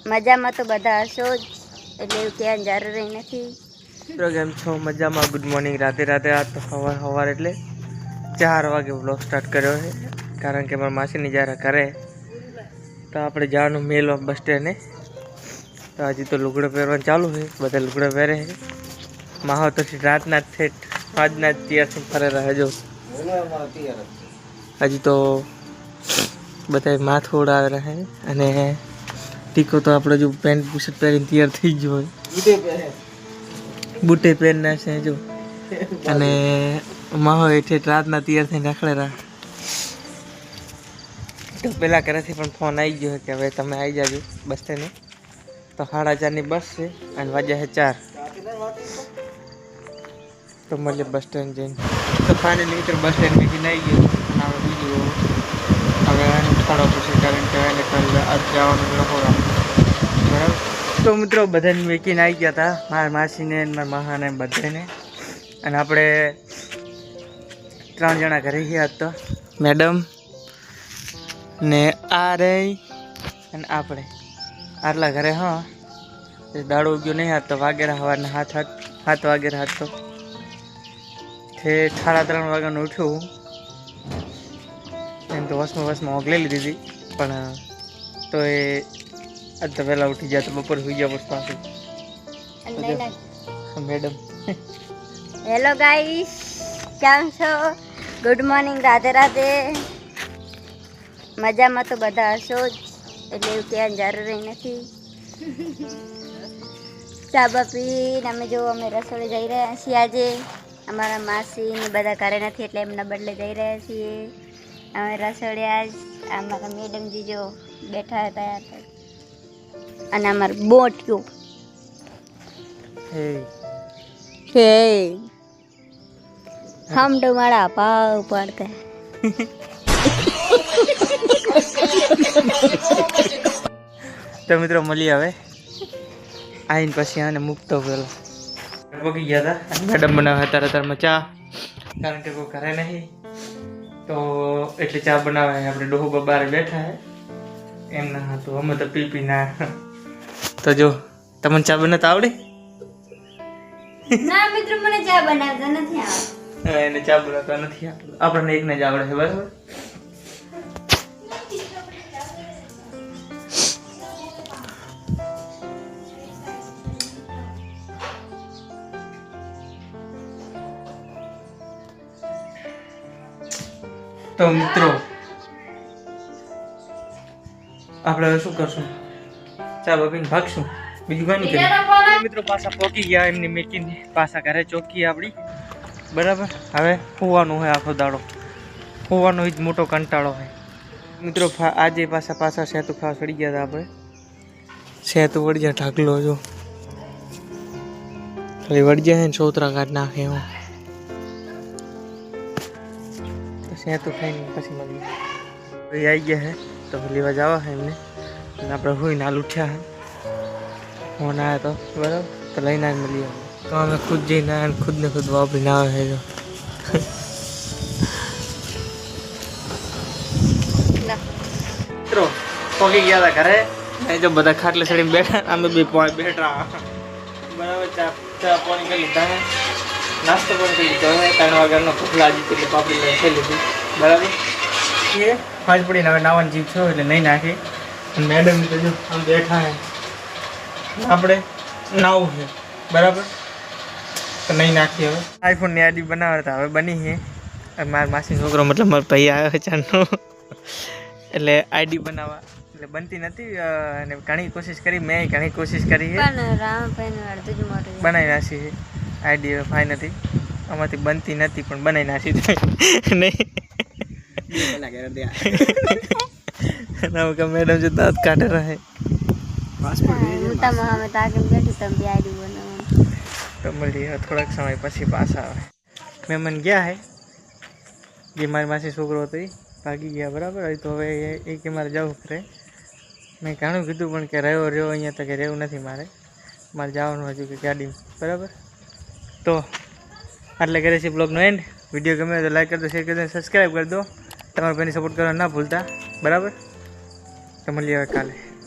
મજામાં તો બધા હશો જ, એટલે એવું ક્યાં જરૂરી નથી. મિત્રો કેમ છો? મજામાં. Good morning. રાતે આજ તો સવાર એટલે 4 વાગે વ્લોગ સ્ટાર્ટ કર્યો છે, કારણ કે મારા માસીની જ્યારે કરે તો આપણે જવાનું મેલ ઓફ બસ સ્ટેન્ડે. તો હજી તો લુગડો પહેરવાનું ચાલુ છે, બધા લુગડા પહેરે છે. માહો તો રાતના જ છે, આજના જ તૈયારથી ફરે રહે. જો હજી તો બધા માથું ઉડાવે રહે, અને ટીકો તો આપણે જો પેન્ટ બુશર્ટ પહેરીને તૈયાર થઈ ગયો હોય, બુટે પહેરના છે જો, અને માહો એટલે રાતના તૈયાર થઈને રખડેલા. તો પેલા ઘરેથી પણ ફોન આવી ગયો કે હવે તમે આવી જાજો બસ સ્ટેન્ડે. તો 4:30ની બસ છે અને વાગ્યા છે 4. તો મળીએ બસ સ્ટેન્ડ જઈને. તો ફાઇનલી મિત્રો બસ સ્ટેન્ડ મેં આવી ગયો. અને બીજું હવે થોડો પૂછે, કારણ કે એને કાલે આજ જવાનું લખોરા બરાબર. તો મિત્રો બધાને મેકીને આવી ગયા હતા, મારા માસીને મારા માહાને બધાને. અને આપણે 3 જણા ઘરે ગયા હતા, મેડમ ને આ રે અને આપણે આટલા ઘરે. હા, દાડો ઉગ્યો નહીં હાથ તો વાગેરા સવારના 7 વાગેરા હાથ તો તે 3:30 વાગ્યાનું ઉઠ્યું. એમ તો વસમાં ઓગળી લીધી હતી, પણ તો એ આજ તો વહેલા ઉઠી ગયા, તો બપોર સુઈ ગયા પછી પાછું. મેડમ હેલો ગાઈસ, કેમ છો? Good morning, Radhe. મજામાં તો બધા હશો જ, એટલે એવું ક્યાં જરૂરી નથી. ચા બા પીને અમે રસોડે જઈ રહ્યા છીએ. આજે અમારા માસી ને બધા ઘરે નથી, એટલે એમના બદલે જઈ રહ્યા છીએ અમે રસોડે. આજ અમારા મેડમજી જો બેઠા હતા, અને અમારું બોટ્યું હે હમ તો મારા ભાવ પડતા. તો મિત્રો મળીએ હવે આવીને પછી આને મૂકતો પેલો પગી ગયા હતા. મેડમ બનાવે અત્યારમાં ચા, કારણ કે કોઈ ઘરે નહીં, તો એટલે ચા બનાવે. આપણે ડોહો બહાર બેઠા હે એમના હાથું, અમે તો પી ના. તો જો તમને ચા બનાવતા આવડે? ના મિત્રો, મને ચા બનાવતા નથી આવડતું. એને ચા બનાવતા નથી આવડતું, આપણને એકને જ આવડે છે, બરાબર. તો મિત્રો આપણે હવે શું કરશું? ચા બાપીને ભાગશું, બીજું કઈ નહીં કરીએ. મિત્રો પાછા પહોંચી ગયા એમની મેકીને, પાછા ઘરે ચોકી આપણી બરાબર. હવે હોવાનું હોય, આખો દાડો હોવાનો જ મોટો કંટાળો હોય. મિત્રો આજે પાછા સેતુ ખાવા ચડી ગયા હતા આપણે. સેતુ વળી જાય ઢાકલો જો ખાલી વળી જાય ને સોતરા કાઢ નાખે એવું. સેતુ ખાઈને પછી મળીએ. આવી ગયા હે તો લેવા જવા હે એમને, અને આપણે હોય નાલ ઉઠ્યા હે. ફોન આવ્યા તો બરાબર, તો લઈને આવીને મળીએ. તો અમે ખુદ જઈને આવ્યા, ખુદને ખુદ વાપરીને આવે છે જો. મિત્રો પગી ગયા હતા ઘરે, જો બધા ખાટલે ચડીને બેઠા, અમે બે બેઠા બરાબર. ચા પાણી કરી લીધા હે, નાસ્તો પણ કરી લીધો હે. 3 વાગ્યાનો ભૂખ લાગી એટલે પાપડી લઈને ખાઈ લીધી બરાબર. એ ફાજ પડીને હવે નાવાની જીવ છો એટલે નહીં નાખી. અને મેડમ તો જો આમ બેઠા હે, આપણે નાવું છે બરાબર, તો નહીં નાખી. હવે આઈફોનની આઈડી બનાવવા હતા, હવે બની છે. મારા માસી છોકરો મતલબ મારો ભાઈ આવ્યો ચાનો, એટલે આઈડી બનાવવા એટલે બનતી નથી. અને ઘણી કોશિશ કરી, મેં ઘણી કોશિશ કરી છે, બનાવી નાખી છે આઈડી. હવે ફાઈ નથી, આમાંથી બનતી નથી, પણ બનાવી નાખી નહીં. મેડમ જો દાંત કાઢે રહે. તો મળીએ થોડાક સમય પછી પાછા આવે. મહેમાન ગયા હે, જે મારી માસી છોકરો હતો એ ભાગી ગયા બરાબર. તો હવે એ કે મારે જવું કરે. મેં ઘણું કીધું પણ કે રહ્યો અહીંયા તો કે રહેવું નથી, મારે જવાનું હજુ કે ગાડીમાં બરાબર. તો આટલે કરે છે બ્લોગનો એન્ડ. વિડીયો ગમે તો લાઈક કરી દો, શેર કરી દો, સબસ્ક્રાઈબ કરી દો. તમારા ભાઈને સપોર્ટ કરવા ના ભૂલતા બરાબર. તો મળીએ હવે કાલે.